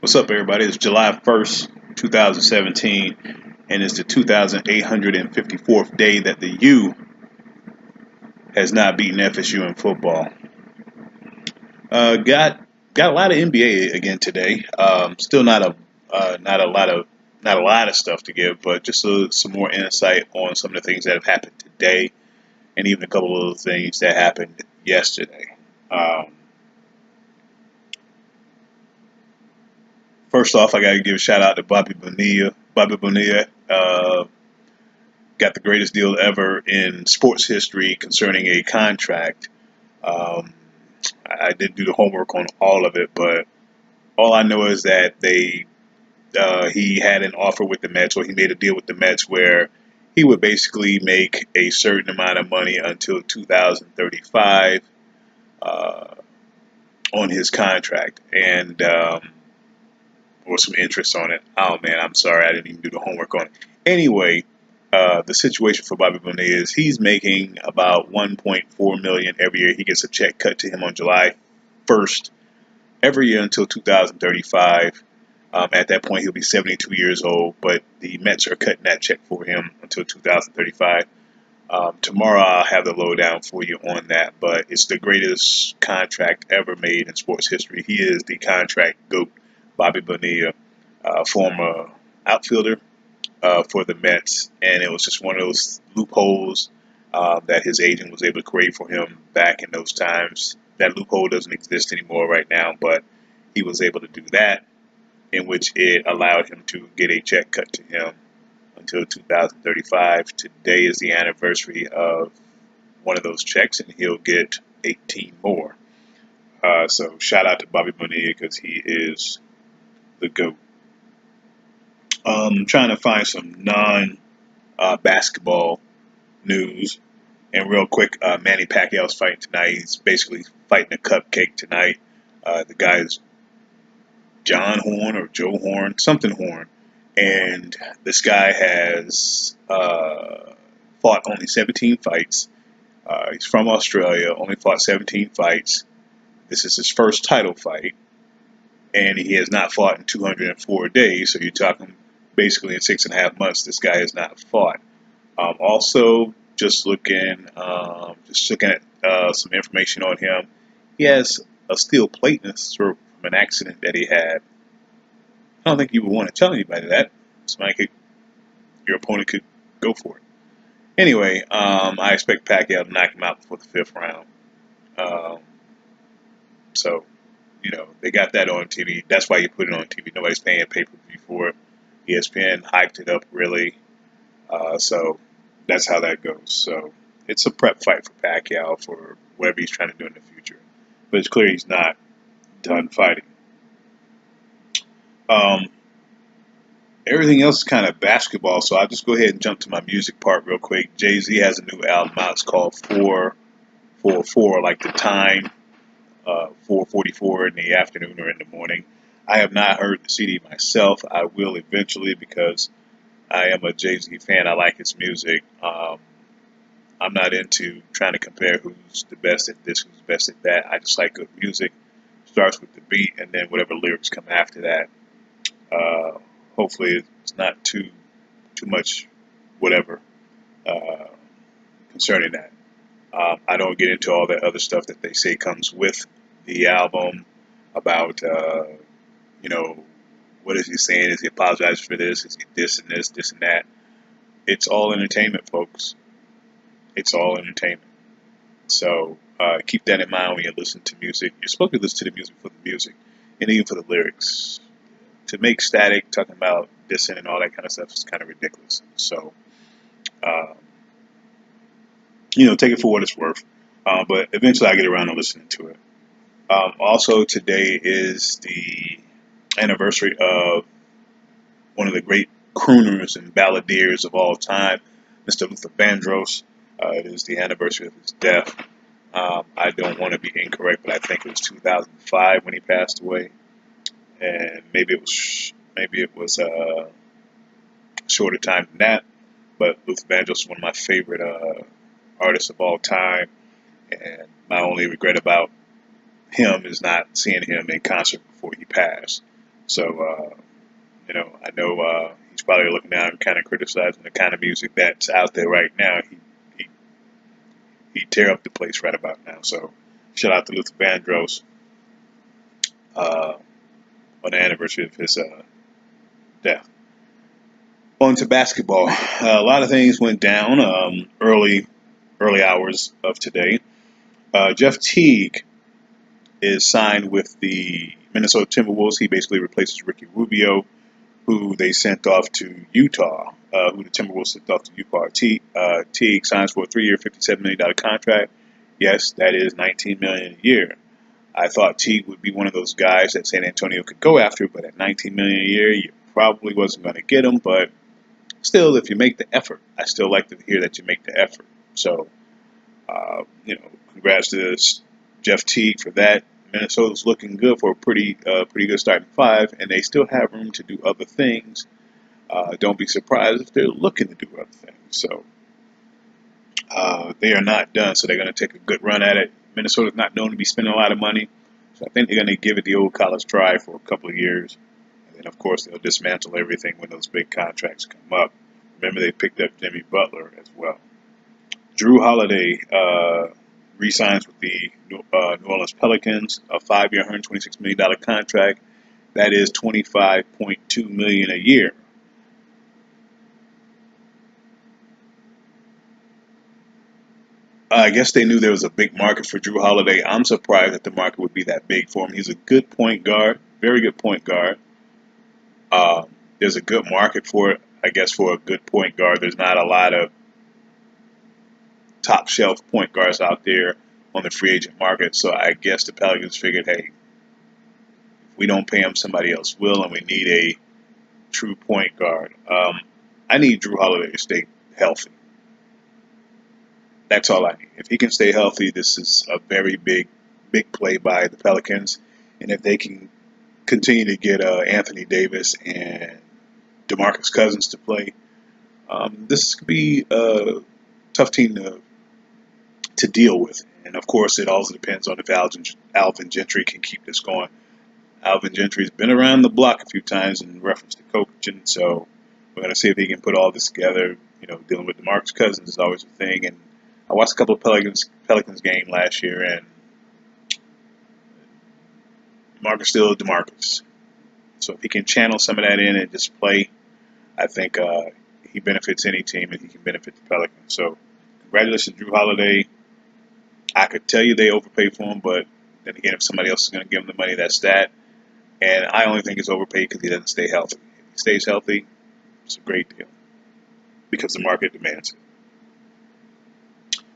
What's up, everybody? It's July 1st, 2017, and it's the 2,854th day that the U has not beaten FSU in football. Got a lot of NBA again today. Still not a lot of stuff to give, but just some more insight on some of the things that have happened today, and even a couple of the things that happened yesterday. Um, First off, I got to give a shout out to Bobby Bonilla. Bobby Bonilla got the greatest deal ever in sports history concerning a contract. Um, I didn't do the homework on all of it, but all I know is that he had an offer with the Mets, or he made a deal with the Mets where he would basically make a certain amount of money until 2035 uh, on his contract, and or some interest on it. Oh man, I'm sorry, I didn't even do the homework on it. Anyway, the situation for Bobby Bonilla is he's making about 1.4 million every year. He gets a check cut to him on July 1st every year until 2035. At that point, he'll be 72 years old, but the Mets are cutting that check for him until 2035. Tomorrow, I'll have the lowdown for you on that, but it's the greatest contract ever made in sports history. He is the contract GOAT, Bobby Bonilla, former outfielder for the Mets, and it was just one of those loopholes that his agent was able to create for him back in those times. That loophole doesn't exist anymore right now, but he was able to do that, in which it allowed him to get a check cut to him until 2035. Today is the anniversary of one of those checks, and he'll get 18 more. So shout out to Bobby Bonilla because he is the GOAT. Trying to find some non basketball news. And real quick, Manny Pacquiao's fighting tonight. He's basically fighting a cupcake tonight. The guy's John Horn or Joe Horn, something Horn. And this guy has fought only 17 fights. He's from Australia, only fought 17 fights. This is his first title fight. And he has not fought in 204 days. So you're talking basically in 6.5 months, this guy has not fought. Also, just looking at some information on him. He has a steel plate in his throat from an accident that he had. I don't think you would want to tell anybody that. Your opponent could go for it. Anyway, I expect Pacquiao to knock him out before the fifth round. Um, so, they got that on TV. That's why you put it on TV. Nobody's paying pay-per-view for it. ESPN hyped it up really. So that's how that goes. So it's a prep fight for Pacquiao for whatever he's trying to do in the future. But it's clear he's not done fighting. Um, Everything else is kind of basketball, so I'll just go ahead and jump to my music part real quick. Jay-Z has a new album out. It's called 444, like the time, 4:44 in the afternoon or in the morning. I have not heard the CD myself. I will eventually because I am a Jay-Z fan. I like his music. I'm not into trying to compare who's the best at this, who's the best at that. I just like good music. Starts with the beat, and then whatever lyrics come after that. Uh, Hopefully, it's not too much whatever uh, concerning that. I don't get into all that other stuff that they say comes with the album about you know what is he saying? Is he apologizing for this? Is he this and this and that? It's all entertainment, folks. It's all entertainment. So keep that in mind when you listen to music. You're supposed to listen to the music for the music and even for the lyrics. To make static talking about dissing and all that kind of stuff is kind of ridiculous. So, uh, take it for what it's worth. But eventually I get around to listening to it. Also, today is the anniversary of one of the great crooners and balladeers of all time, Mr. Luther Vandross. It is the anniversary of his death. I don't want to be incorrect, but I think it was 2005 when he passed away, and maybe it was a shorter time than that. But Luther Vandross is one of my favorite artists of all time, and my only regret about him is not seeing him in concert before he passed. So, I know he's probably looking down and kind of criticizing the kind of music that's out there right now. He, he tear up the place right about now. So, shout out to Luther Vandross uh, on the anniversary of his death. On to basketball. A lot of things went down early hours of today. Jeff Teague is signed with the Minnesota Timberwolves. He basically replaces Ricky Rubio, who they sent off to Utah, who the Timberwolves sent off to Utah. Teague signs for a 3-year, $57 million contract. Yes, that is $19 million a year. I thought Teague would be one of those guys that San Antonio could go after, but at $19 million a year, you probably wasn't going to get him. But still, if you make the effort, I still like to hear that you make the effort. So, congrats to Jeff Teague for that. Minnesota's looking good for a pretty good starting five, and they still have room to do other things. Don't be surprised if they're looking to do other things. So they are not done. So they're going to take a good run at it. Minnesota's not known to be spending a lot of money, so I think they're going to give it the old college try for a couple of years, and then of course they'll dismantle everything when those big contracts come up. Remember, they picked up Jimmy Butler as well. Drew Holiday re-signs with the New Orleans Pelicans, a 5-year, $126 million contract. That is $25.2 million a year. I guess they knew there was a big market for Drew Holiday. I'm surprised that the market would be that big for him. He's a good point guard, very good point guard. Uh, there's a good market for it, I guess, for a good point guard. There's not a lot of top shelf point guards out there on the free agent market. So I guess the Pelicans figured, hey, if we don't pay him, somebody else will, and we need a true point guard. I need Drew Holiday to stay healthy. That's all I need. If he can stay healthy, this is a very big play by the Pelicans. And if they can continue to get Anthony Davis and DeMarcus Cousins to play, this could be a tough team to deal with. And of course, it also depends on if Alvin Gentry can keep this going. Alvin Gentry's been around the block a few times in reference to coaching, so we're going to see if he can put all this together. Dealing with DeMarcus Cousins is always a thing, and I watched a couple of Pelicans game last year, and DeMarcus still DeMarcus. So if he can channel some of that in and just play, I think he benefits any team, and he can benefit the Pelicans. So congratulations, Drew Holiday. I could tell you they overpaid for him, but then again, if somebody else is going to give him the money, that's that. And I only think it's overpaid because he doesn't stay healthy. If he stays healthy, it's a great deal because the market demands it.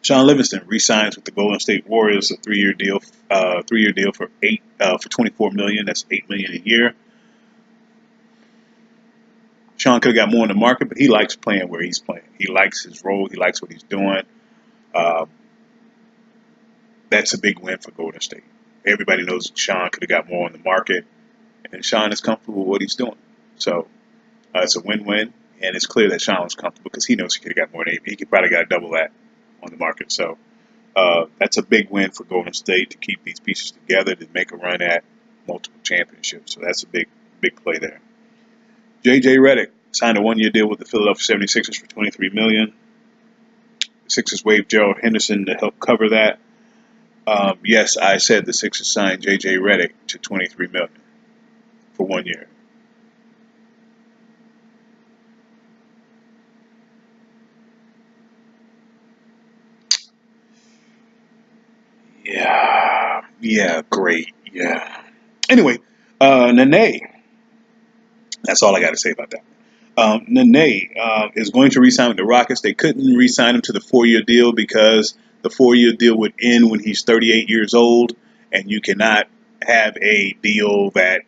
Sean Livingston re-signs with the Golden State Warriors, a 3-year deal. 3-year deal for $24 million. That's $8 million a year. Sean could have got more in the market, but he likes playing where he's playing. He likes his role. He likes what he's doing. Uh, that's a big win for Golden State. Everybody knows Sean could have got more in the market, and Sean is comfortable with what he's doing. So it's a win-win, and it's clear that Sean was comfortable because he knows he could have got more than 8. He could probably got double that on the market. So that's a big win for Golden State to keep these pieces together to make a run at multiple championships. So that's a big play there. J.J. Redick signed a 1-year deal with the Philadelphia 76ers for $23 million. The Sixers waived Gerald Henderson to help cover that. Yes, I said the Sixers signed J.J. Redick to $23 million for 1 year. Yeah, great. Yeah. Anyway, Nene. That's all I got to say about that. Nene is going to re-sign with the Rockets. They couldn't re-sign him to the 4-year deal because the 4-year deal would end when he's 38 years old, and you cannot have a deal that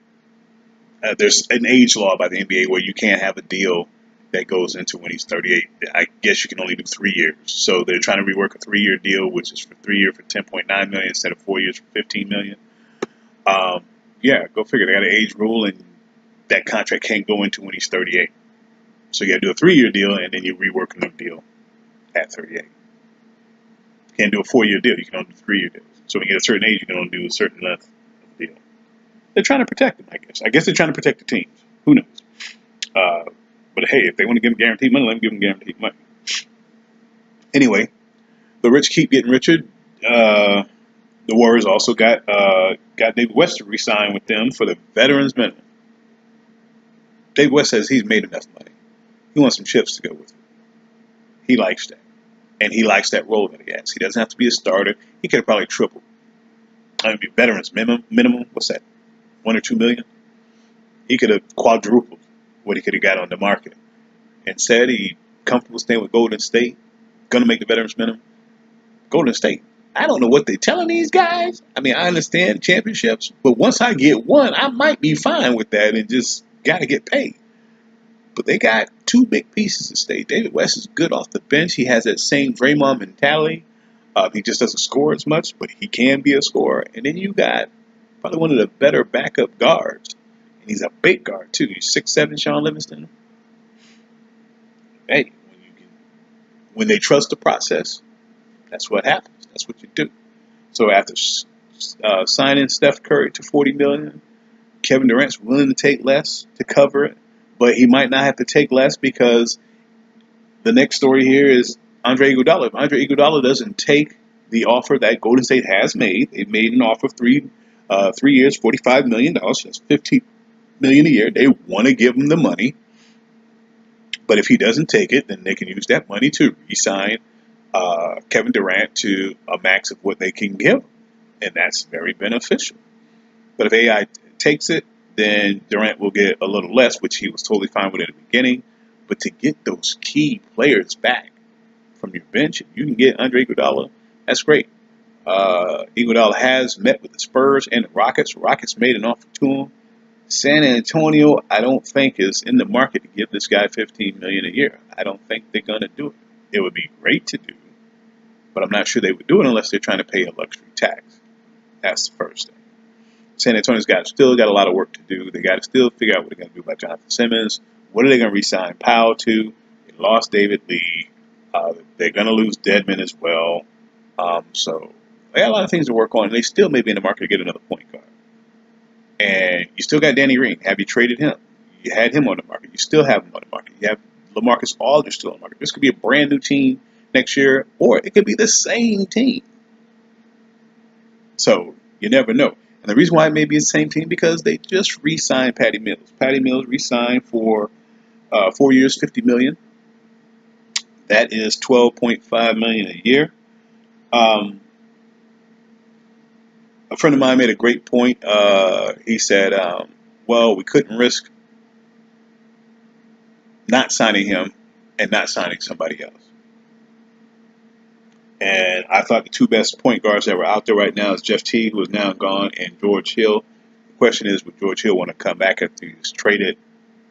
there's an age law by the NBA where you can't have a deal that goes into when he's 38. I guess you can only do 3 years. So they're trying to rework a 3-year deal, which is for 3 years for $10.9 million instead of 4 years for $15 million. Yeah, go figure. They got an age rule, and that contract can't go into when he's 38. So you got to do a 3-year deal, and then you rework another deal at 38. You can't do a 4-year deal. You can only do 3-year deals. So when you get a certain age, you can only do a certain length of deal. They're trying to protect him, I guess. I guess they're trying to protect the teams. Who knows? Uh, but hey, if they want to give him guaranteed money, let them give him guaranteed money. Anyway, the rich keep getting richer. Uh, the Warriors also got David West to re-sign with them for the veterans minimum. David West says he's made enough money. He wants some chips to go with it. He likes that. And he likes that role that he has. He doesn't have to be a starter. He could have probably tripled. I mean, veterans minimum, what's that? 1 or 2 million? He could have quadrupled what he could have got on the market. Instead, he comfortable staying with Golden State. Gonna make the veterans minimum. Golden State. I don't know what they're telling these guys. I mean, I understand championships, but once I get one, I might be fine with that and just gotta get paid. But they got two big pieces to stay. David West is good off the bench. He has that same Draymond mentality. He just doesn't score as much, but he can be a scorer. And then you got probably one of the better backup guards. And he's a big guard, too. He's 6'7", Sean Livingston. Hey, when they trust the process, that's what happens. That's what you do. So after signing Steph Curry to $40 million, Kevin Durant's willing to take less to cover it, but he might not have to take less because the next story here is Andre Iguodala. If Andre Iguodala doesn't take the offer that Golden State has made, they've made an offer of 3 years, $45 million. That's $15 million a year. They want to give him the money, but if he doesn't take it, then they can use that money to re-sign Kevin Durant to a max of what they can give, and that's very beneficial. But if AI takes it, then Durant will get a little less, which he was totally fine with in the beginning. But to get those key players back from your bench, if you can get Andre Iguodala, that's great. Iguodala has met with the Spurs and the Rockets. The Rockets made an offer to him. San Antonio, I don't think, is in the market to give this guy $15 million a year. I don't think they're going to do it. It would be great to do, but I'm not sure they would do it unless they're trying to pay a luxury tax. That's the first thing. San Antonio's still got a lot of work to do. They got to still figure out what they're going to do about Jonathan Simmons. What are they going to re-sign Powell to? They lost David Lee. They're going to lose Dedmon as well. So they got a lot of things to work on, and they still may be in the market to get another point guard. And you still got Danny Green. Have you traded him? You had him on the market. You still have him on the market. You have LaMarcus Aldridge still on the market. This could be a brand new team next year, or it could be the same team. So you never know. And the reason why it may be the same team because they just re-signed Patty Mills. Patty Mills re-signed for 4 years, $50 million. That is $12.5 million a year. A friend of mine made a great point. He said, well, we couldn't risk not signing him and not signing somebody else. And I thought the two best point guards that were out there right now is Jeff Teague, who is now gone, and George Hill. The question is, would George Hill want to come back after he was traded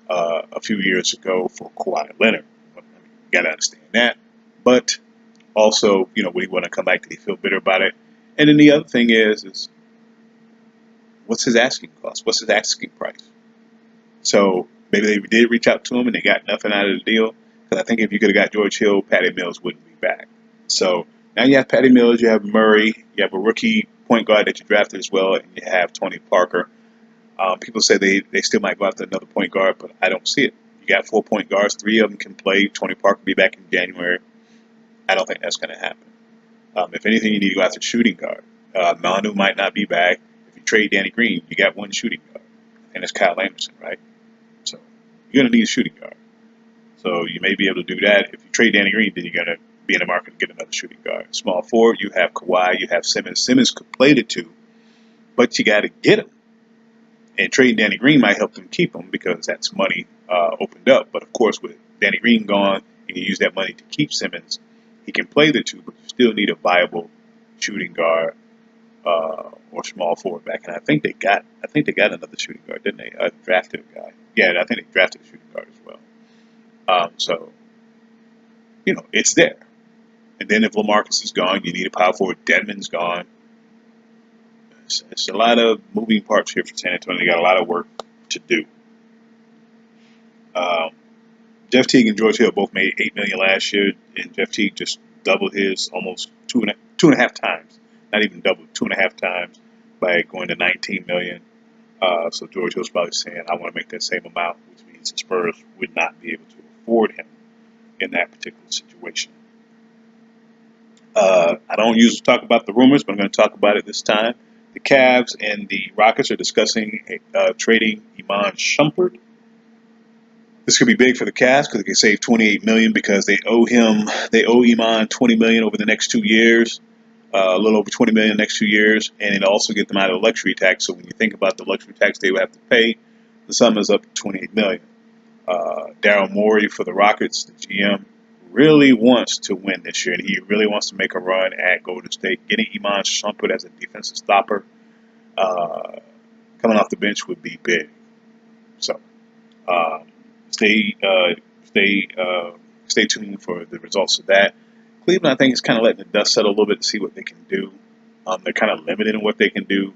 a few years ago for Kawhi Leonard? You got to understand that. But also, would he want to come back? Did he feel bitter about it? And then the other thing is what's his asking cost? What's his asking price? So maybe they did reach out to him and they got nothing out of the deal. Because I think if you could have got George Hill, Patty Mills wouldn't be back. So now you have Patty Mills, you have Murray, you have a rookie point guard that you drafted as well, and you have Tony Parker. People say they still might go after another point guard, but I don't see it. You got 4 point guards, 3 of them can play. Tony Parker will be back in January. I don't think that's going to happen. If anything, you need to go after shooting guard. Manu might not be back. If you trade Danny Green, you got one shooting guard, and it's Kyle Anderson, right? So you're going to need a shooting guard. So you may be able to do that. If you trade Danny Green, then you're going to be in the market to get another shooting guard. Small forward, you have Kawhi, you have Simmons. Simmons could play the two, but you got to get him. And trading Danny Green might help them keep him because that's money opened up. But of course, with Danny Green gone, and you use that money to keep Simmons, he can play the two, but you still need a viable shooting guard or small forward back. And I think they got another shooting guard, didn't they? A drafted guy. Yeah, I think they drafted a shooting guard as well. So it's there. And then if LaMarcus is gone, you need a power forward. Dedmon's gone. It's a lot of moving parts here for San Antonio. They got a lot of work to do. Jeff Teague and George Hill both made $8 million last year, and Jeff Teague just doubled his almost two and a half times. Not even doubled, 2.5 times by going to $19 million. So George Hill's probably saying, I want to make that same amount, which means the Spurs would not be able to afford him in that particular situation. I don't usually talk about the rumors, but I'm going to talk about it this time. The Cavs and the Rockets are discussing trading Iman Shumpert. This could be big for the Cavs because they can save $28 million because they owe Iman $20 million over the next 2 years, a little over $20 million next 2 years, and it'll also get them out of the luxury tax. So when you think about the luxury tax they would have to pay, the sum is up to $28 million. Daryl Morey for the Rockets, the GM, really wants to win this year, and he really wants to make a run at Golden State. Getting Iman Shumpert as a defensive stopper uh, coming off the bench would be big. So um, stay stay stay tuned for the results of that. Cleveland, I think, is kind of letting the dust settle a little bit to see what they can do. They're kind of limited in what they can do,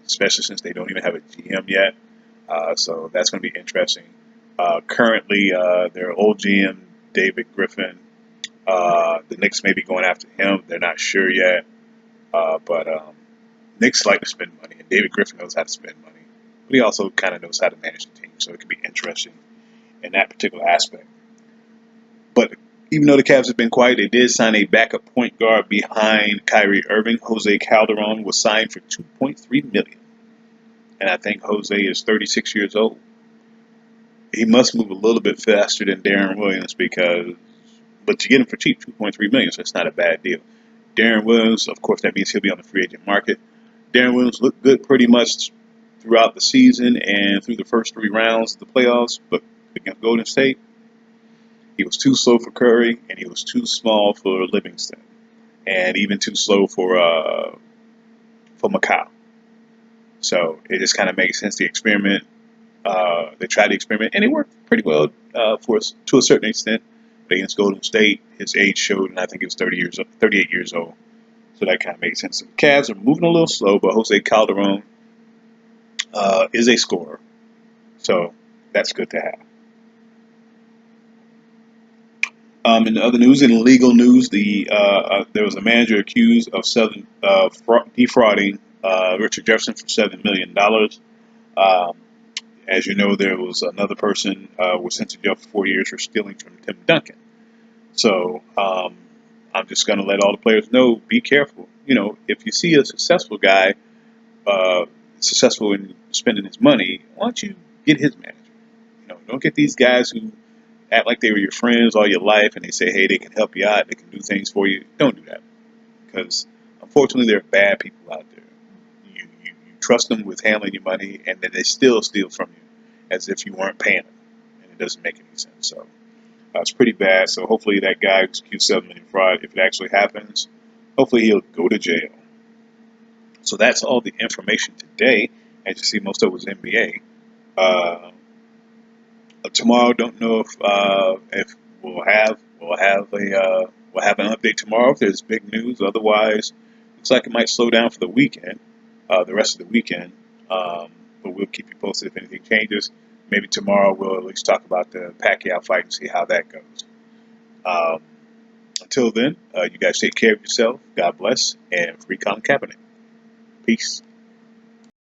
especially since they don't even have a GM yet. So that's going to be interesting. Currently, their old GM, David Griffin, the Knicks may be going after him. They're not sure yet. But Knicks like to spend money, and David Griffin knows how to spend money. But he also kind of knows how to manage the team, so it could be interesting in that particular aspect. But even though the Cavs have been quiet, they did sign a backup point guard behind Kyrie Irving. Jose Calderon was signed for $2.3 million, and I think Jose is 36 years old. He must move a little bit faster than Darren Williams but you get him for cheap, $2.3 million, so it's not a bad deal. Darren Williams, of course, that means he'll be on the free agent market. Darren Williams looked good pretty much throughout the season and through the first 3 rounds of the playoffs, but against Golden State, he was too slow for Curry, and he was too small for Livingston, and even too slow for Macau. So it just kind of makes sense. The experiment, they tried the experiment, and it worked pretty well to a certain extent. But against Golden State, his age showed, and I think he was 38 years old. So that kind of makes sense. So the Cavs are moving a little slow, but Jose Calderon is a scorer, so that's good to have. In the other news, in legal news, there was a manager accused of defrauding Richard Jefferson for $7 million. Um, as you know, there was another person was sent to jail for 4 years for stealing from Tim Duncan. So I'm just going to let all the players know: be careful. If you see a successful guy, successful in spending his money, why don't you get his manager? Don't get these guys who act like they were your friends all your life and they say, hey, they can help you out, they can do things for you. Don't do that, because unfortunately there are bad people out there. You trust them with handling your money, and then they still steal from you as if you weren't paying them, and it doesn't make any sense. So it's pretty bad. So hopefully that guy who's accused of $7 million fraud, if it actually happens, hopefully he'll go to jail. So that's all the information today. As you see, most of it was NBA. Uh, Tomorrow, don't know if we'll have an update tomorrow if there's big news. Otherwise, looks like it might slow down for the weekend, the rest of the weekend. But we'll keep you posted if anything changes. Maybe tomorrow we'll at least talk about the Pacquiao fight and see how that goes. Um, until then, you guys take care of yourself. God bless, and free Colin Kaepernick. Peace.